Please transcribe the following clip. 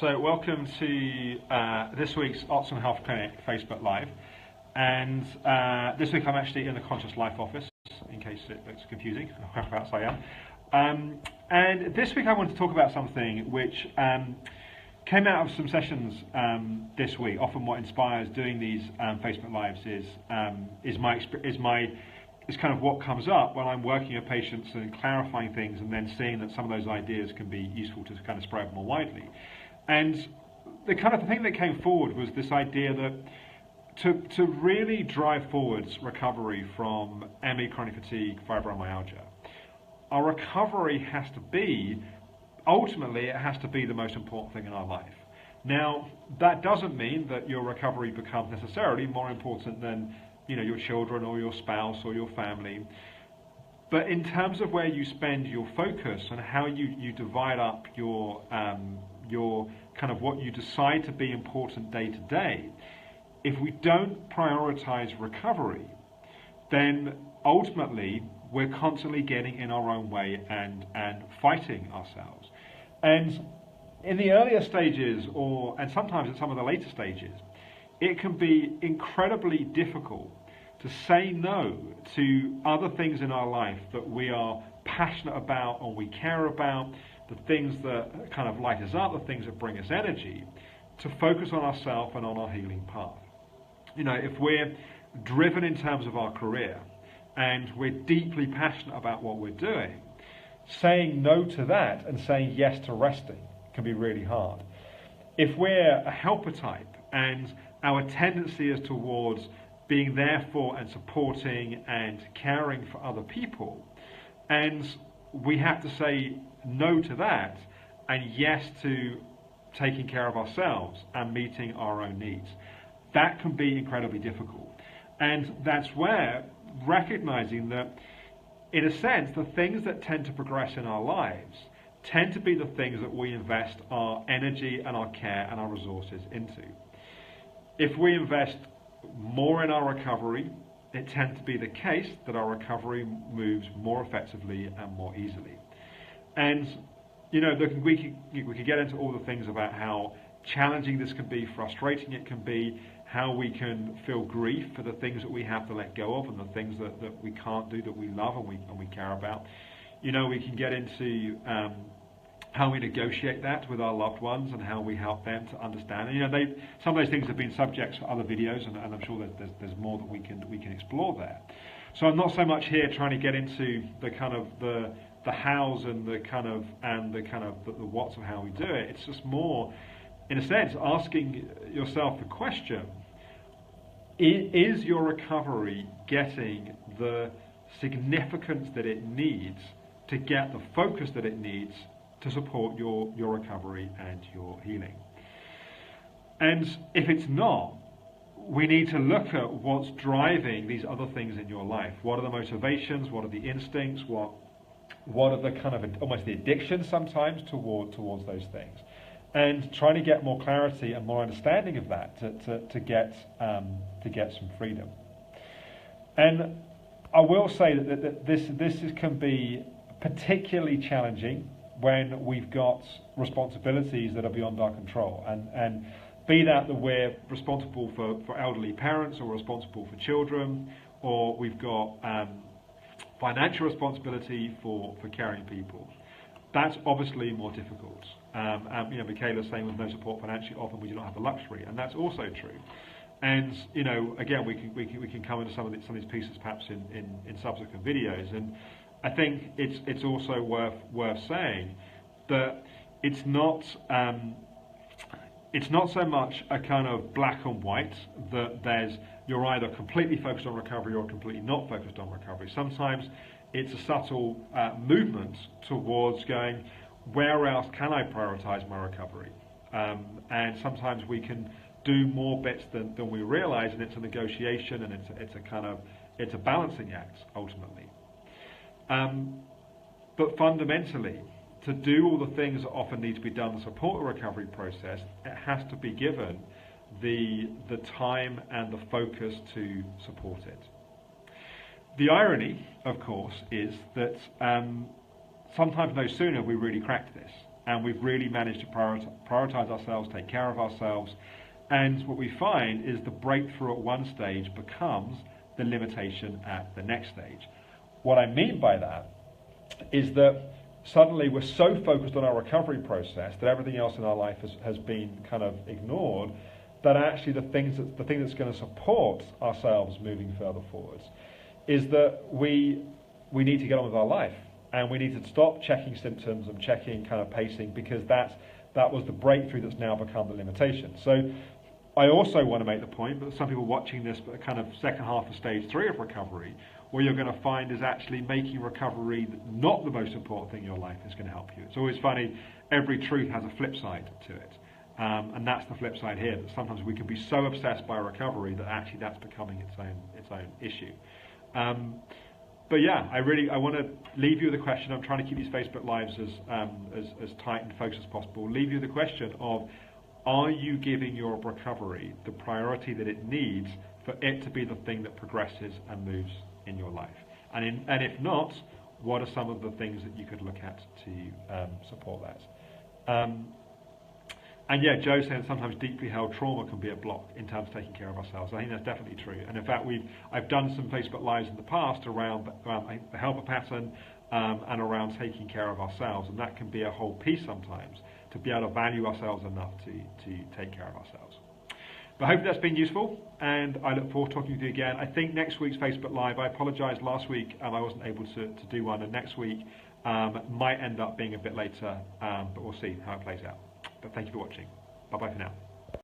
So welcome to this week's Arts and Health Clinic Facebook Live. And this week I'm actually in the Conscious Life office, in case it looks confusing, whereabouts I am. And this week I want to talk about something which came out of some sessions this week. Often what inspires doing these Facebook Lives is kind of what comes up when I'm working with patients and clarifying things, and then seeing that some of those ideas can be useful to kind of spread more widely. And the kind of thing that came forward was this idea that to really drive forwards recovery from ME, chronic fatigue, fibromyalgia, our recovery has to be, ultimately it has to be the most important thing in our life. Now, that doesn't mean that your recovery becomes necessarily more important than, you know, your children or your spouse or your family. But in terms of where you spend your focus and how you divide up your kind of what you decide to be important day to day, if we don't prioritize recovery, then ultimately we're constantly getting in our own way and fighting ourselves. And in the earlier stages, and sometimes at some of the later stages, it can be incredibly difficult to say no to other things in our life that we are passionate about or we care about, the things that kind of light us up, the things that bring us energy, to focus on ourselves and on our healing path. You know, if we're driven in terms of our career and we're deeply passionate about what we're doing, saying no to that and saying yes to resting can be really hard. If we're a helper type and our tendency is towards being there for and supporting and caring for other people, and we have to say no to that and yes to taking care of ourselves and meeting our own needs, that can be incredibly difficult. And that's where recognizing that, in a sense, the things that tend to progress in our lives tend to be the things that we invest our energy and our care and our resources into. If we invest more in our recovery, it tends to be the case that our recovery moves more effectively and more easily. And you know, we could get into all the things about how challenging this can be, frustrating it can be, how we can feel grief for the things that we have to let go of and the things that we can't do that we love and we care about. You know, we can get into how we negotiate that with our loved ones and how we help them to understand. And, you know, some of those things have been subjects for other videos, and I'm sure that there's more that we can explore there. So I'm not so much here trying to get into the kind of the hows and the whats of how we do it. It's just more, in a sense, asking yourself the question: is your recovery getting the significance that it needs to get the focus that it needs to support your recovery and your healing? And if it's not, we need to look at what's driving these other things in your life. What are the motivations? What are the instincts? What are the kind of almost the addictions sometimes towards those things? And trying to get more clarity and more understanding of that to get some freedom. And I will say that this can be particularly challenging when we've got responsibilities that are beyond our control, and be that we're responsible for elderly parents, or responsible for children, or we've got financial responsibility for caring people. That's obviously more difficult. You know, Michaela's saying with no support financially, often we do not have the luxury, and that's also true. And you know, again, we can come into some of these pieces perhaps in subsequent videos. And I think it's also worth saying that it's not so much a kind of black and white, that you're either completely focused on recovery or completely not focused on recovery. Sometimes it's a subtle movement towards going, where else can I prioritize my recovery? And sometimes we can do more bits than we realize, and it's a negotiation, and it's a balancing act ultimately. But fundamentally, to do all the things that often need to be done to support the recovery process, it has to be given the time and the focus to support it. The irony, of course, is that sometimes no sooner we really cracked this, and we've really managed to prioritize ourselves, take care of ourselves. And what we find is the breakthrough at one stage becomes the limitation at the next stage. What I mean by that is that suddenly we're so focused on our recovery process that everything else in our life has been kind of ignored, that actually the thing that's going to support ourselves moving further forwards is that we need to get on with our life, and we need to stop checking symptoms and checking kind of pacing, because that was the breakthrough that's now become the limitation. So I also want to make the point that some people watching this, but kind of second half of stage 3 of recovery, what you're going to find is actually making recovery not the most important thing in your life is going to help you. It's always funny, every truth has a flip side to it. And that's the flip side here, that sometimes we can be so obsessed by recovery that actually that's becoming its own issue. But yeah, I want to leave you with a question. I'm trying to keep these Facebook Lives as tight and focused as possible. Leave you with the question of, are you giving your recovery the priority that it needs for it to be the thing that progresses and moves in your life? And if not, what are some of the things that you could look at to support that? And yeah, Joe said sometimes deeply held trauma can be a block in terms of taking care of ourselves. I think that's definitely true. And in fact, I've done some Facebook Lives in the past around the helper pattern and around taking care of ourselves. And that can be a whole piece sometimes, to be able to value ourselves enough to take care of ourselves. But hopefully that's been useful, and I look forward to talking to you again. I think next week's Facebook Live, I apologise, last week I wasn't able to do one, and next week might end up being a bit later, but we'll see how it plays out. But thank you for watching. Bye-bye for now.